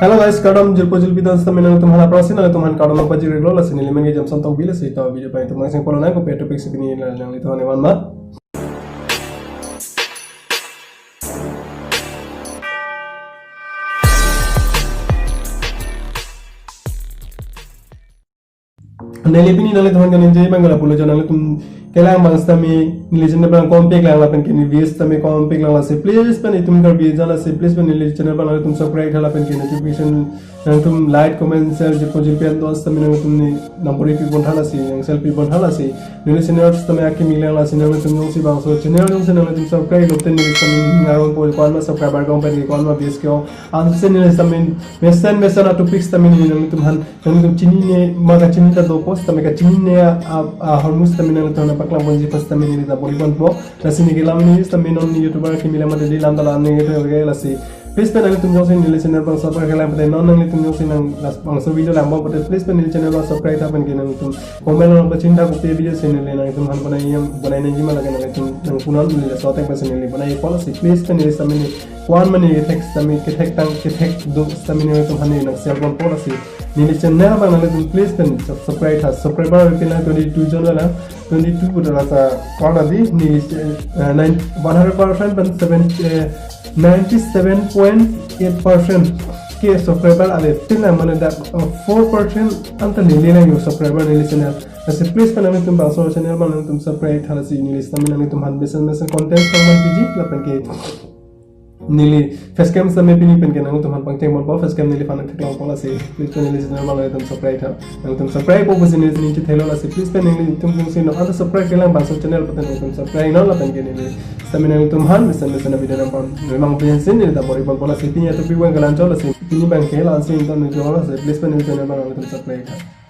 Halo guys, kadang jilpo jilpitan stamina tumhan aprasin na tumhan kadang apa jiri lola sini limen ge jam santok bila sih tahu video pa itu masing polo na ko pe topik sini yang itu hane wan ma Nelipini nale tuhan kan enjoy bangala pulo jangan tum kelang bang stami nilijen bang kompik lang lapen kini views stami kompik lang la se please pen itum kar views jala se please pen nilijen channel bang tum subscribe hala pen kini notification yang tum like comment share jepon jilpian to stami nang tum ni nampuri ki bon hala si yang selfie bon hala si nilijen channel stami aki milang la channel tum jong si bang so channel jong channel tum subscribe lopten nilijen stami ngaron pol kon ma subscriber kom pen ki kon ma views kyo an se nilijen stami mesan atu pix stami ni nang tum han nang tum chini ne maga chini ta do post stami ka chini ne a hormus stami nang tum paklang bonji pas tami ni da bolibon po nasi ni gelam ni tami non ni youtuber ki mila mate dilam dala ni gitu ge lasi please pen ang tum josin ni channel bang subscribe kala pate non nang tum josin nang las bang so video lam bo pate please pen ni channel bang subscribe ta pen ginang tum comment nang bacinta ko pe video sin ni nang tum han banai yam banai nang jima laga nang tum nang punan ni la sotek pa sin ni banai policy please pen ni tami ni kwan mani text tami ke tek tang ke tek do tami ni tum han ni nang share bon policy ni channel bang nang tum please pen subscribe ha subscriber pila 22 jon la 22 budala sa kona di ni 100% pen 97.8% ke subscriber ale tina mane da 4% anta nili na yo subscriber nili channel ase please pen tum ba so channel man tum subscribe thala si nili stamina ni tum han besen content man piji la pen ke nili facecam sampai pini pen kenang tuhan pangceng mon po facecam nili fanak theklang pola se please pen nili channel mal tum subscribe tha nang tum subscribe po busin ni thelo la se please pen nili tum sino ada subscribe kelang bang channel paten tum subscribe no la pen ke nili stamina tum han besen video nampon memang pensin ni da bori pola se pinya tu piwan galan chola se pini bang kela se intan ni jola se please pen nili channel mal tum subscribe tha